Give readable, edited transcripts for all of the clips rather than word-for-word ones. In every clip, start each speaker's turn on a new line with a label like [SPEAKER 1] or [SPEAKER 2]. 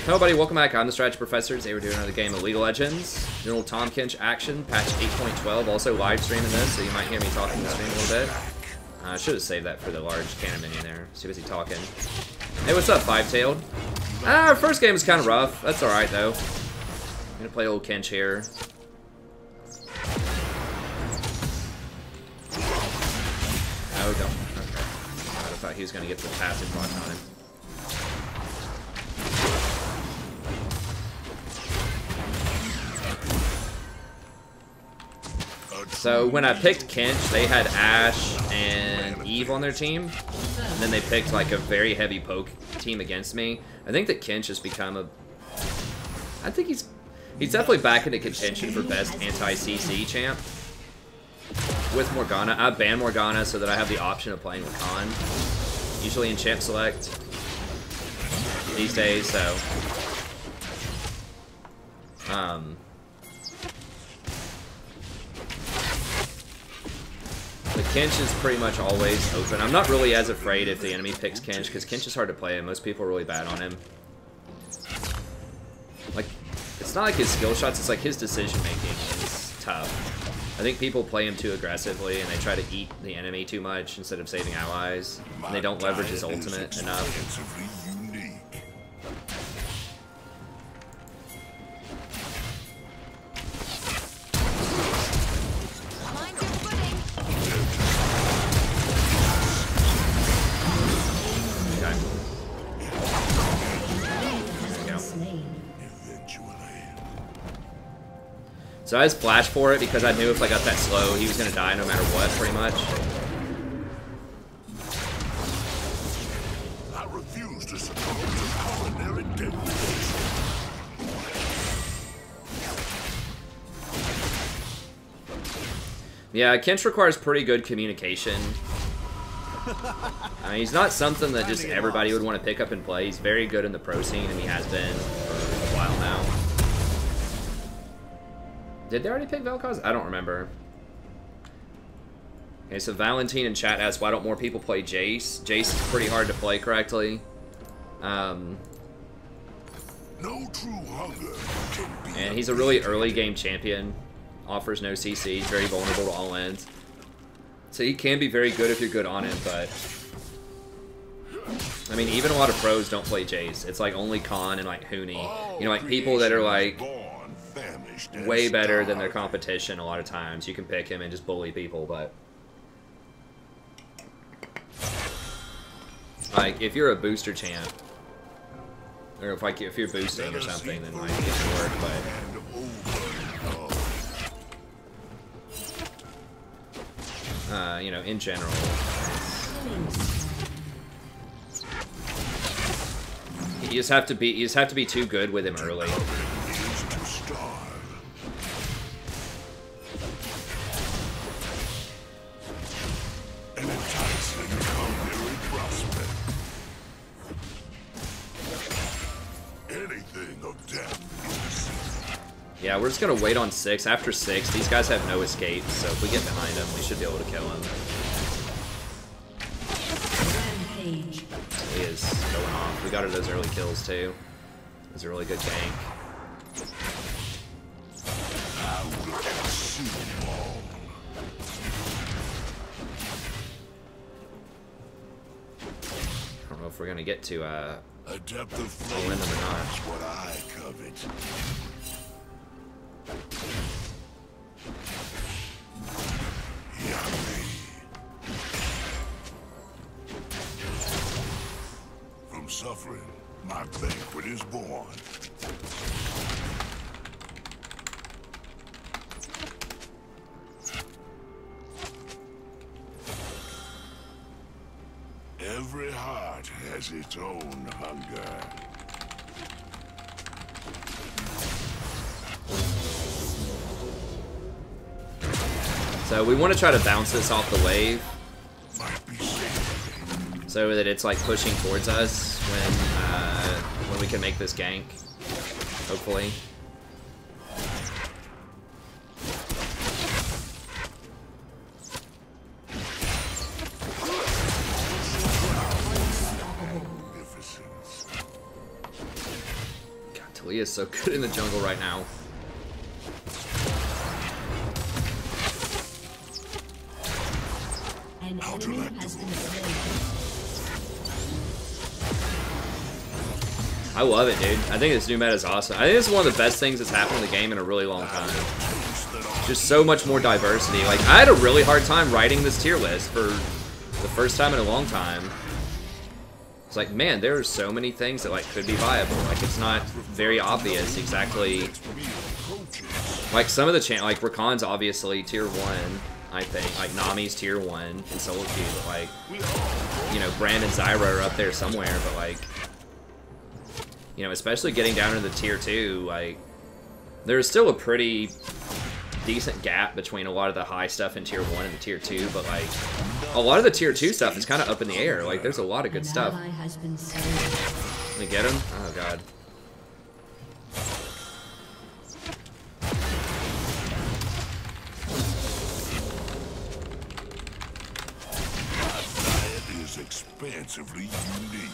[SPEAKER 1] Hello buddy, welcome back. I'm the Strategy Professor. Today we're doing another game of League of Legends. Doing a little Tahm Kench action, patch 8.12. Also live streaming this, so you might hear me talking in the stream a little bit. I should have saved that for the large cannon minion there. Too busy talking. Hey, what's up, Five-Tailed? Our first game was kind of rough. That's alright though. I'm gonna play old Kench here. Oh, don't. Okay. I thought he was gonna get the passive block on him. So when I picked Kench, they had Ashe and Eve on their team, and then they picked like a very heavy poke team against me. I think that Kench has become a... I think he's definitely back into contention for best anti-CC champ. With Morgana, I banned Morgana so that I have the option of playing with Khan, usually in champ select these days. So, the Kench is pretty much always open. I'm not really as afraid if the enemy picks Kench, because Kench is hard to play and most people are really bad on him. Like, it's not like his skill shots, it's like his decision making is tough. I think people play him too aggressively and they try to eat the enemy too much instead of saving allies. And they don't leverage his ultimate enough. So I just flashed for it because I knew if I got that slow, he was going to die no matter what, pretty much.
[SPEAKER 2] I refuse to succumb to culinary death.
[SPEAKER 1] Yeah, Kench requires pretty good communication. I mean, he's not something that just everybody would want to pick up and play. He's very good in the pro scene, and he has been for a while now. Did they already pick Vel'Koz? I don't remember. Okay, so Valentine in chat asks, why don't more people play Jace? Jace is pretty hard to play correctly.
[SPEAKER 2] No true hunger can be.
[SPEAKER 1] And he's a really early game champion. Offers no CC. He's very vulnerable to all ends. So he can be very good if you're good on him, but... I mean, even a lot of pros don't play Jace. It's like only Khan and like Huni. You know, like people that are like... way better than their competition a lot of times. You can pick him and just bully people, but like if you're a booster champ, or if you're boosting or something, then like it can work, but you know, in general, you just have to be too good with him early. Yeah, we're just gonna wait on 6. After 6, these guys have no escape, so if we get behind them, we should be able to kill him. Rampage. He is going off. We got her those early kills too. It was a really good gank. I don't know if we're gonna get to
[SPEAKER 2] a depth of
[SPEAKER 1] win them or not.
[SPEAKER 2] That's what I covet. From suffering, my banquet is born. Every heart has its own hunger.
[SPEAKER 1] So we want to try to bounce this off the wave so that it's like pushing towards us when we can make this gank, hopefully. Talia's so good in the jungle right now.
[SPEAKER 3] An enemy has been slain.
[SPEAKER 1] I love it, dude. I think this new meta is awesome. I think it's one of the best things that's happened in the game in a really long time. Just so much more diversity. Like, I had a really hard time writing this tier list for the first time in a long time. It's like, man, there are so many things that, like, could be viable. Like, it's not very obvious exactly. Like, some of the like, Rakan's obviously tier 1, I think. Like, Nami's tier 1 in solo queue, but, like, you know, Brand and Zyra are up there somewhere, but, like, you know, especially getting down into the tier 2, like, there's still a pretty decent gap between a lot of the high stuff in tier 1 and the tier 2, but, like, a lot of the tier 2 stuff is kind of up in the air. Like, there's a lot of good stuff. Let me get him? Oh, God.
[SPEAKER 2] That is expansively unique.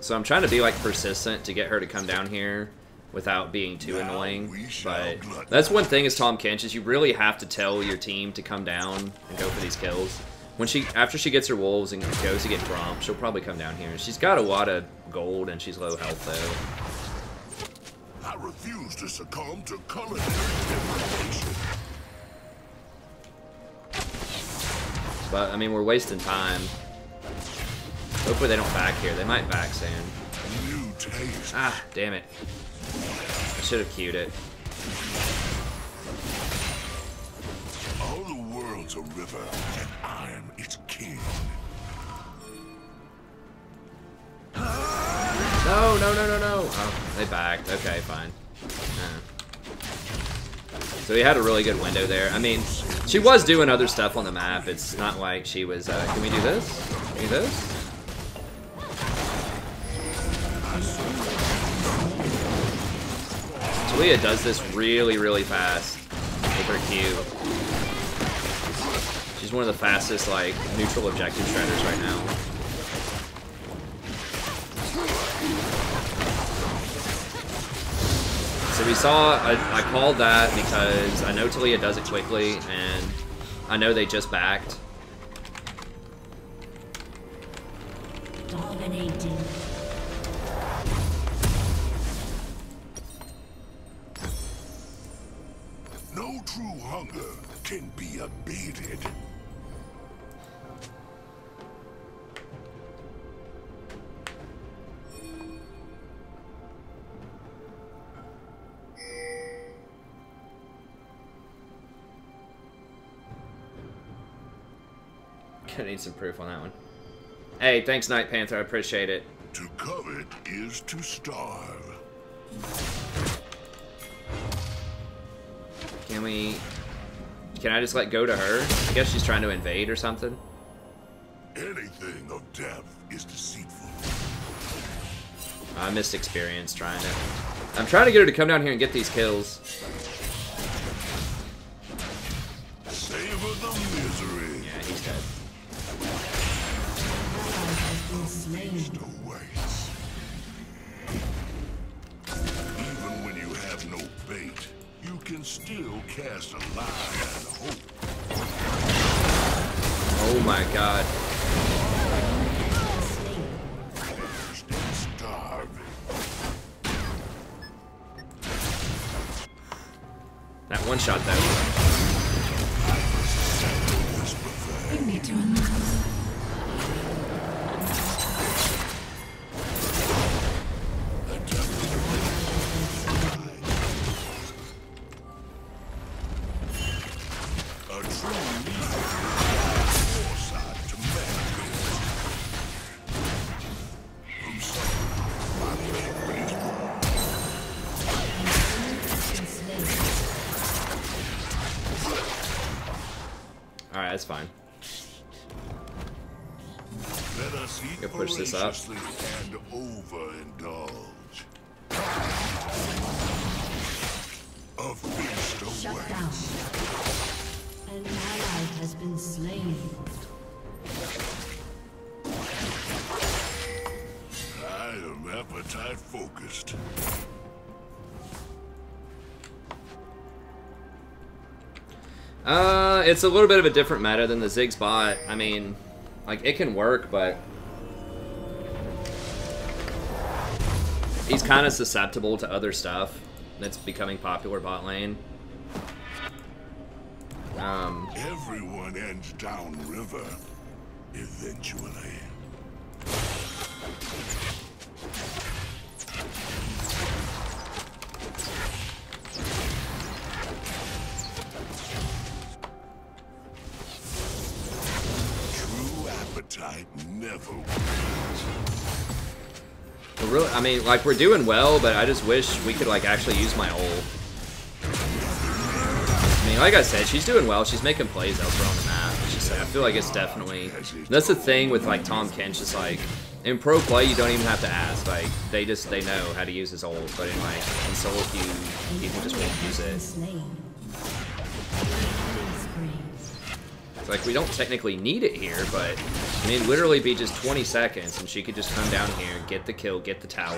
[SPEAKER 1] So I'm trying to be, like, persistent to get her to come down here without being too annoying, but that's one thing as Tahm Kench is you really have to tell your team to come down and go for these kills. When after she gets her wolves and goes to get Gromp, she'll probably come down here. She's got a lot of gold and she's low health though.
[SPEAKER 2] I refuse to succumb to culinary deprivation.
[SPEAKER 1] But I mean, we're wasting time. Hopefully they don't back here. They might back soon.
[SPEAKER 2] New taste.
[SPEAKER 1] Ah, damn it. I should have queued it.
[SPEAKER 2] All the world's a river, and I am its king.
[SPEAKER 1] No, no, no, no, no. Oh, they backed. Okay, fine. So he had a really good window there. I mean, she was doing other stuff on the map. It's not like she was, can we do this? Can we do this? Talia does this really, really fast with her Q. She's one of the fastest, like, neutral objective shredders right now. So we saw, I called that because I know Talia does it quickly, and I know they just backed.
[SPEAKER 3] Dominating.
[SPEAKER 2] No true hunger can be abated.
[SPEAKER 1] Gonna need some proof on that one. Hey, thanks, Night Panther. I appreciate it.
[SPEAKER 2] To covet is to starve.
[SPEAKER 1] Can I just, like, go to her? I guess she's trying to invade or something.
[SPEAKER 2] Anything of depth is deceitful.
[SPEAKER 1] I missed experience trying to. I'm trying to get her to come down here and get these kills.
[SPEAKER 2] Savor the misery.
[SPEAKER 1] Yeah, he's dead.
[SPEAKER 2] Feast awaits. Even when you have no bait, you can still cast a line and hope.
[SPEAKER 1] Oh my god.
[SPEAKER 2] Thirst and starve.
[SPEAKER 1] That one shot though.
[SPEAKER 3] You need to unlock.
[SPEAKER 1] Alright, that's fine.
[SPEAKER 2] Let us eat
[SPEAKER 1] Go push this up.
[SPEAKER 2] and overindulge. A feast
[SPEAKER 3] Shut
[SPEAKER 2] awaits.
[SPEAKER 3] down. An ally has been slain.
[SPEAKER 2] eye focused.
[SPEAKER 1] It's a little bit of a different meta than the Ziggs bot. I mean, like, it can work, but he's kind of susceptible to other stuff that's becoming popular bot lane.
[SPEAKER 2] Everyone ends downriver, eventually. True appetite never wins.
[SPEAKER 1] Really, I mean, like, we're doing well, but I just wish we could, like, actually use my ult. I mean, like I said, she's doing well. She's making plays elsewhere on the map. It's just, I feel like it's definitely... That's the thing with, like, Tahm Kench. It's like, in pro play, you don't even have to ask. Like, they know how to use his ult. But in, like, in solo queue, people just won't use it. It's like, we don't technically need it here, but... I mean, it'd literally be just 20 seconds, and she could just come down here, get the kill, get the tower,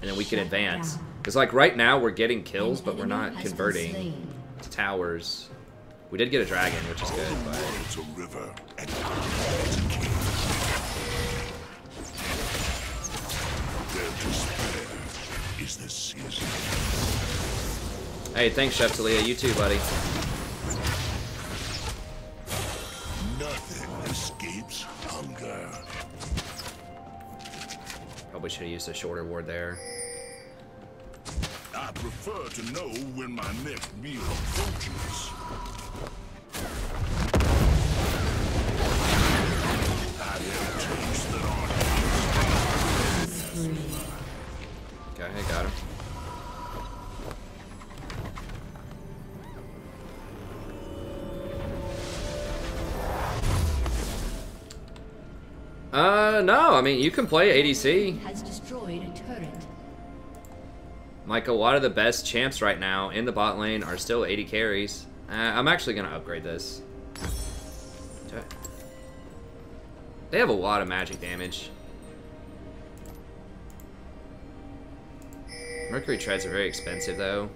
[SPEAKER 1] and then we can advance. Because, like, right now, we're getting kills, but we're not converting to towers. We did get a dragon, which is good, but...
[SPEAKER 2] It's a river and their despair is the season.
[SPEAKER 1] Hey, thanks, Chef Talia. You too, buddy.
[SPEAKER 2] Nothing escapes hunger.
[SPEAKER 1] Probably should have used a shorter ward there.
[SPEAKER 2] I prefer to know when my next meal approaches. I have tastes that aren't.
[SPEAKER 1] Okay, I got him. No, I mean, you can play ADC.
[SPEAKER 3] Has destroyed a turret.
[SPEAKER 1] Like, a lot of the best champs right now in the bot lane are still 80 carries. I'm actually going to upgrade this. They have a lot of magic damage. Mercury treads are very expensive, though.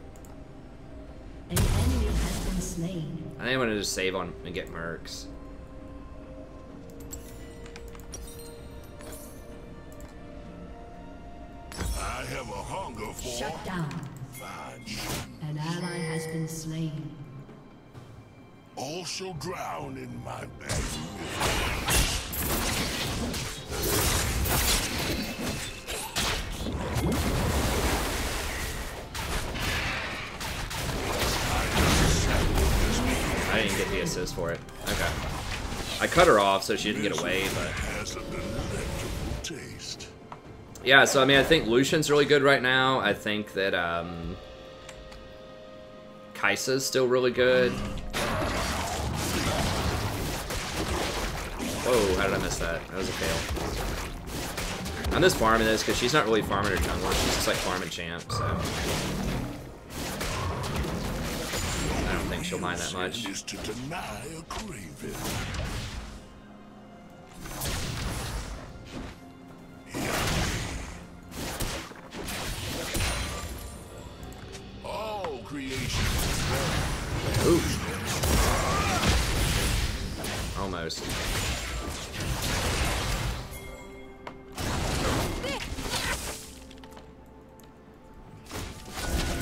[SPEAKER 3] An enemy has been slain.
[SPEAKER 1] I think I'm going to just save on and get mercs.
[SPEAKER 2] I have a hunger for.
[SPEAKER 3] Shut down. An ally has been slain.
[SPEAKER 2] All shall drown in my bag.
[SPEAKER 1] I didn't get the assist for it. Okay. I cut her off so she didn't get away, but...
[SPEAKER 2] Has a delectable taste.
[SPEAKER 1] Yeah, so I mean, I think Lucian's really good right now. I think that Kai'Sa's still really good. Whoa, how did I miss that? That was a fail. I'm just farming this because she's not really farming her jungler. She's just like farming champ, so I don't think she'll mind that much.
[SPEAKER 2] Is to deny a craving. All creation.
[SPEAKER 1] Ooh. Almost.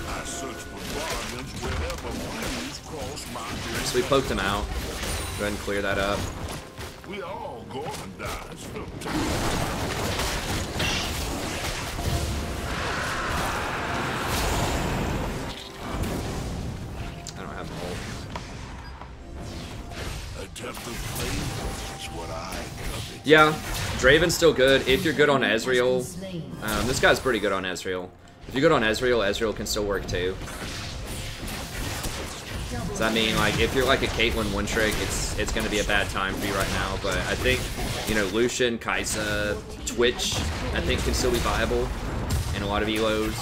[SPEAKER 2] I search for bargains wherever blues cross my
[SPEAKER 1] So we poked him out. Go ahead and clear that up.
[SPEAKER 2] We all go and die sometime.
[SPEAKER 1] I don't have an ult.
[SPEAKER 2] A depth of flavor is what I covet.
[SPEAKER 1] Yeah, Draven's still good. If you're good on Ezreal, this guy's pretty good on Ezreal. If you're good on Ezreal, Ezreal can still work too. So I mean, like, if you're like a Caitlyn one trick, it's going to be a bad time for you right now. But I think, you know, Lucian, Kai'Sa, Twitch, I think can still be viable in a lot of elos.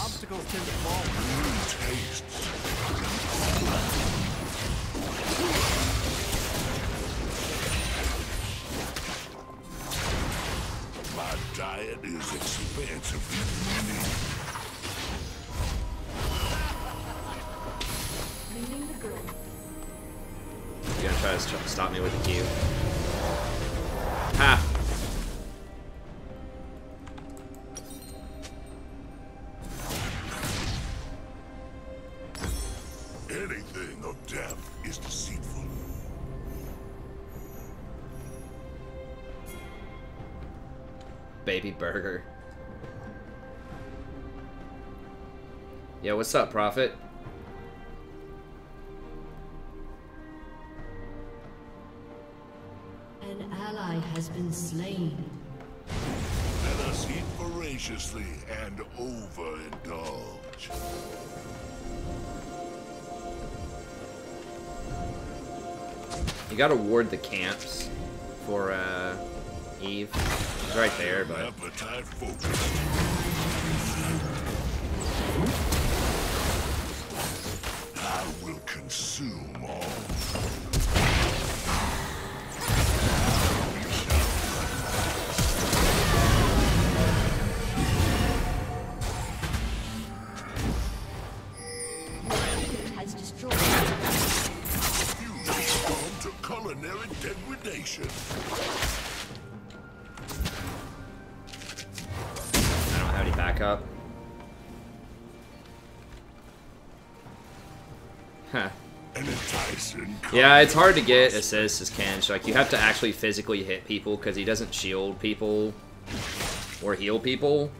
[SPEAKER 2] My diet is expansively unique.
[SPEAKER 1] You're gonna try to stop me with the Q. Ha!
[SPEAKER 2] Anything of depth is deceitful.
[SPEAKER 1] Baby burger. Yo, what's up, Prophet?
[SPEAKER 3] An ally has been slain.
[SPEAKER 2] Let us eat voraciously and overindulge.
[SPEAKER 1] You gotta ward the camps for Eve. She's right there, but
[SPEAKER 2] Appetite focused. I will consume all.
[SPEAKER 3] Has destroyed.
[SPEAKER 2] You respond to culinary degradation.
[SPEAKER 1] I don't have any backup. Huh.
[SPEAKER 2] An enticing
[SPEAKER 1] Yeah, it's hard to get assists as Kench. Like, you have to actually physically hit people because he doesn't shield people or heal people.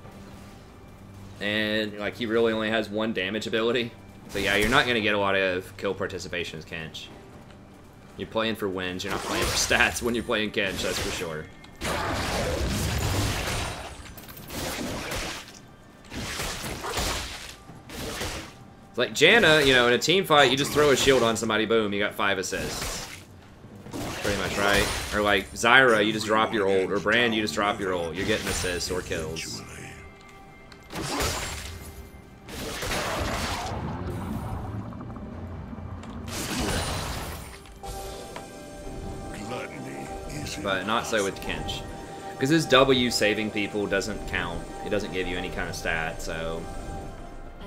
[SPEAKER 1] And, like, he really only has one damage ability. So, yeah, you're not going to get a lot of kill participation as Kench. You're playing for wins, you're not playing for stats when you're playing Kench, that's for sure. It's like Janna, you know, in a team fight, you just throw a shield on somebody, boom, you got 5 assists. Pretty much, right? Or like Zyra, you just drop your ult, or Brand, you just drop your ult. You're getting assists or kills. But not so with Kench. Because his W saving people doesn't count. It doesn't give you any kind of stat, so...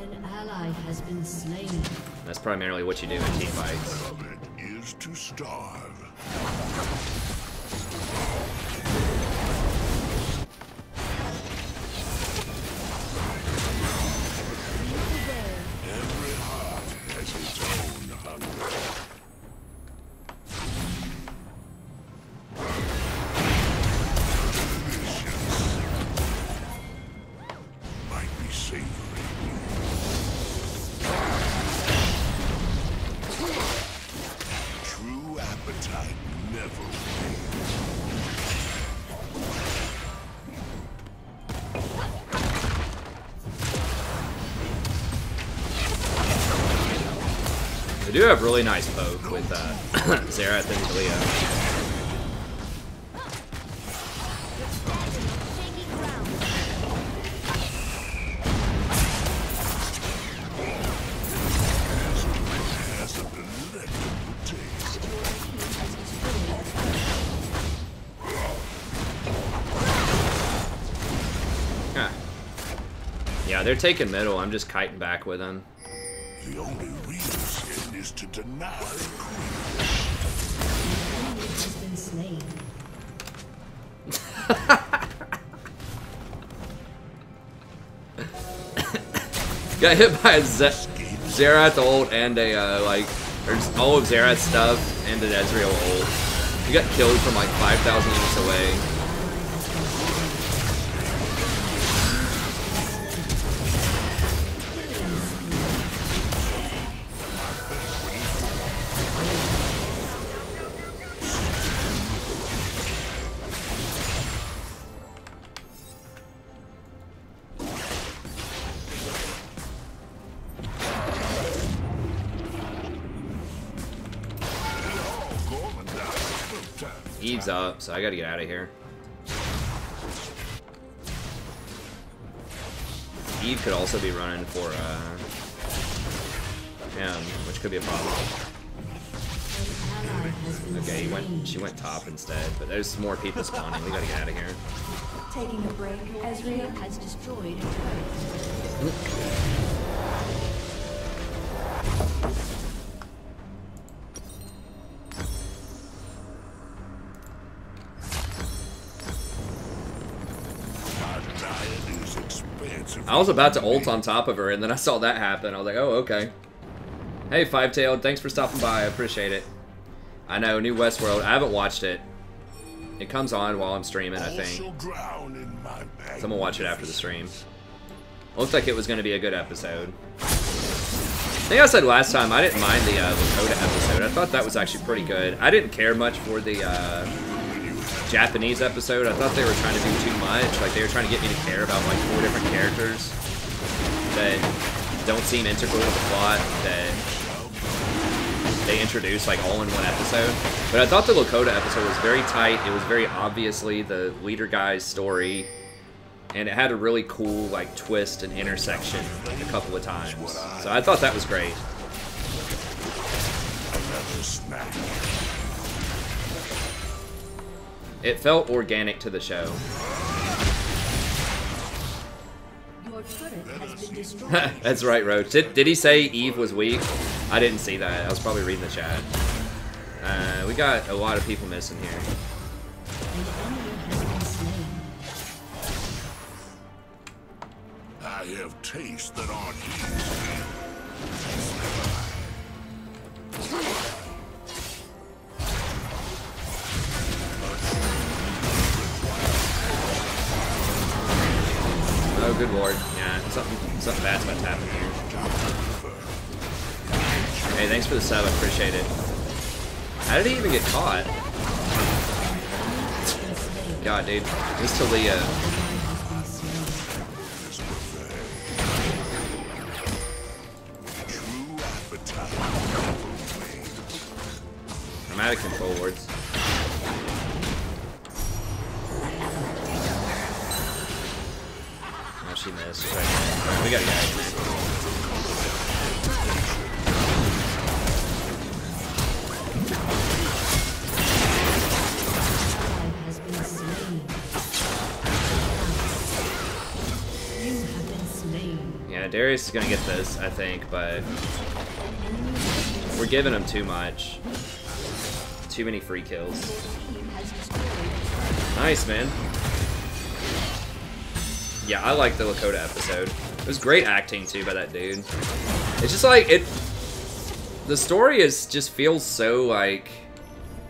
[SPEAKER 3] An ally has been slain.
[SPEAKER 1] That's primarily what you do in team fights.
[SPEAKER 2] of it is to starve. Every heart has its own hunger. Might be savory. True appetite never
[SPEAKER 1] They do have really nice poke with Xerath and Galea.
[SPEAKER 2] has a delectable taste.
[SPEAKER 1] Huh. Yeah, they're taking middle. I'm just kiting back with them.
[SPEAKER 2] The only real sin is to deny the queen.
[SPEAKER 3] Has been slain.
[SPEAKER 1] Got hit by a Xerath ult and a, like, or just all of Xerath's stuff and an Ezreal ult. You got killed from like 5,000 units away. Eve's up, so I gotta get out of here. Eve could also be running for him, which could be a problem.
[SPEAKER 3] An ally has been
[SPEAKER 1] Okay,
[SPEAKER 3] slain.
[SPEAKER 1] she went top instead, but there's more people spawning. We gotta get out of here.
[SPEAKER 3] Taking a break, Ezreal has destroyed a turret.
[SPEAKER 1] I was about to ult on top of her, and then I saw that happen. I was like, oh, okay. Hey, Five-Tailed, thanks for stopping by. I appreciate it. I know, New Westworld. I haven't watched it. It comes on while I'm streaming, I think. So I'm gonna watch it after the stream. Looks like it was gonna be a good episode. I think I said last time I didn't mind the Lakota episode. I thought that was actually pretty good. I didn't care much for the Japanese episode. I thought they were trying to do too much. Like, they were trying to get me to care about, like, 4 different characters that don't seem integral to the plot that they introduced, like, all in one episode. But I thought the Lakota episode was very tight. It was very obviously the leader guy's story. And it had a really cool, like, twist and intersection a couple of times. So I thought that was great. It felt organic to the show.
[SPEAKER 3] Your turret has been destroyed.
[SPEAKER 1] That's right, Roach. Did he say Eve was weak? I didn't see that. I was probably reading the chat. We got a lot of people missing here.
[SPEAKER 2] I have tastes that aren't
[SPEAKER 1] Oh, good lord. Yeah, something bad's about to happen here. Hey, thanks for the sub. I appreciate it. How did he even get caught? God, dude. This Talia. I'm out of control wards. Oh, she missed. She's right there. We gotta get out of here. Yeah, Darius is gonna get this, I think, but we're giving him too much. Too many free kills. Nice, man. Yeah, I like the Lakota episode. It was great acting, too, by that dude. It's just like, the story just feels so, like,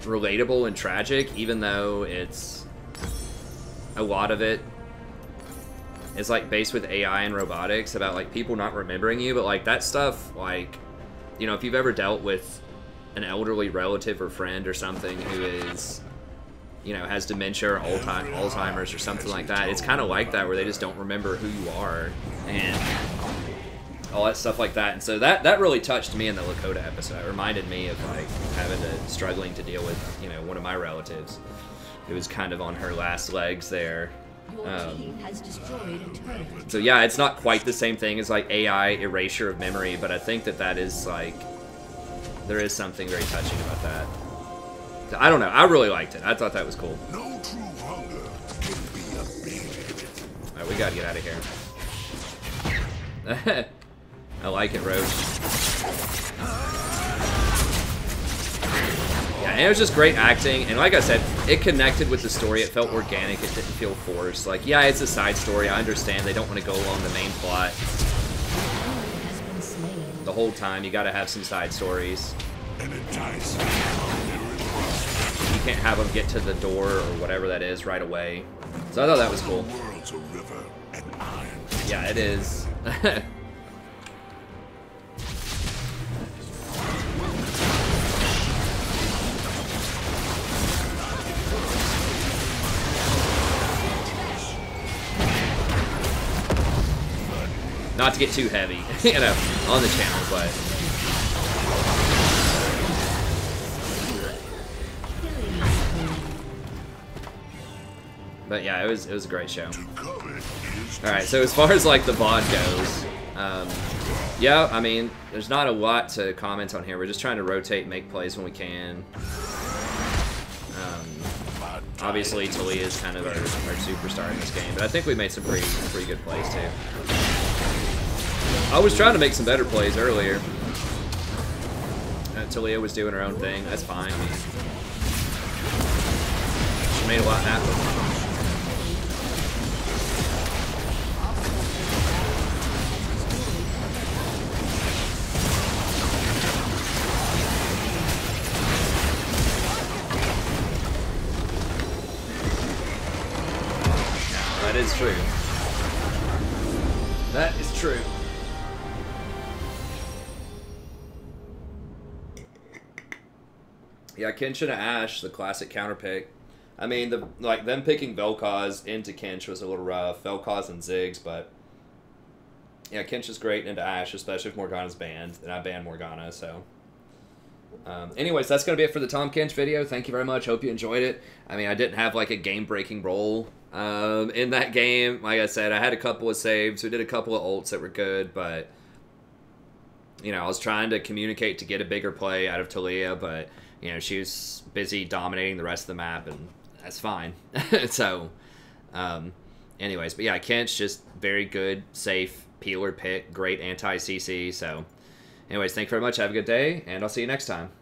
[SPEAKER 1] relatable and tragic, even though it's, a lot of it is, like, based with AI and robotics, about, like, people not remembering you, but, like, that stuff, like, you know, if you've ever dealt with an elderly relative or friend or something who is, you know, has dementia or Alzheimer's or something like that, it's kind of like that, where they just don't remember who you are and all that stuff like that. And so that really touched me in the Lakota episode. It reminded me of, like, struggling to deal with, you know, one of my relatives who was kind of on her last legs there. So yeah, it's not quite the same thing as, like, AI erasure of memory, but I think that is, like, there is something very touching about that. I don't know. I really liked it. I thought that was cool.
[SPEAKER 2] No true hunger can be abated.
[SPEAKER 1] Alright, we gotta get out of here. I like it, Roach. Yeah, and it was just great acting, and like I said, it connected with the story. It felt organic. It didn't feel forced. Like, yeah, it's a side story. I understand they don't want to go along the main plot the whole time. You gotta have some side stories. You can't have them get to the door or whatever that is right away. So I thought that was cool. Yeah, it is. Not to get too heavy, you know, on the channel, but yeah, it was a great show. Alright, so as far as, like, the VOD goes, yeah, I mean, there's not a lot to comment on here. We're just trying to rotate, make plays when we can. Obviously, Talia is kind of our superstar in this game, but I think we made some pretty good plays too. I was trying to make some better plays earlier. Talia was doing her own thing. That's fine. I mean, she made a lot happen. That is true. That is true. Yeah, Kench and Ashe, the classic counter pick. I mean, them picking Vel'Koz into Kench was a little rough. Vel'Koz and Ziggs, but yeah, Kench is great into Ashe, especially if Morgana's banned, and I banned Morgana, so. Anyways, that's going to be it for the Tahm Kench video. Thank you very much. Hope you enjoyed it. I mean, I didn't have like a game-breaking role in that game. Like I said, I had a couple of saves. We did a couple of ults that were good, but you know, I was trying to communicate to get a bigger play out of Talia, but you know, she was busy dominating the rest of the map, and that's fine. So, anyways, but yeah, Kench, just very good, safe, peeler pick, great anti-CC, so anyways, thank you very much, have a good day, and I'll see you next time.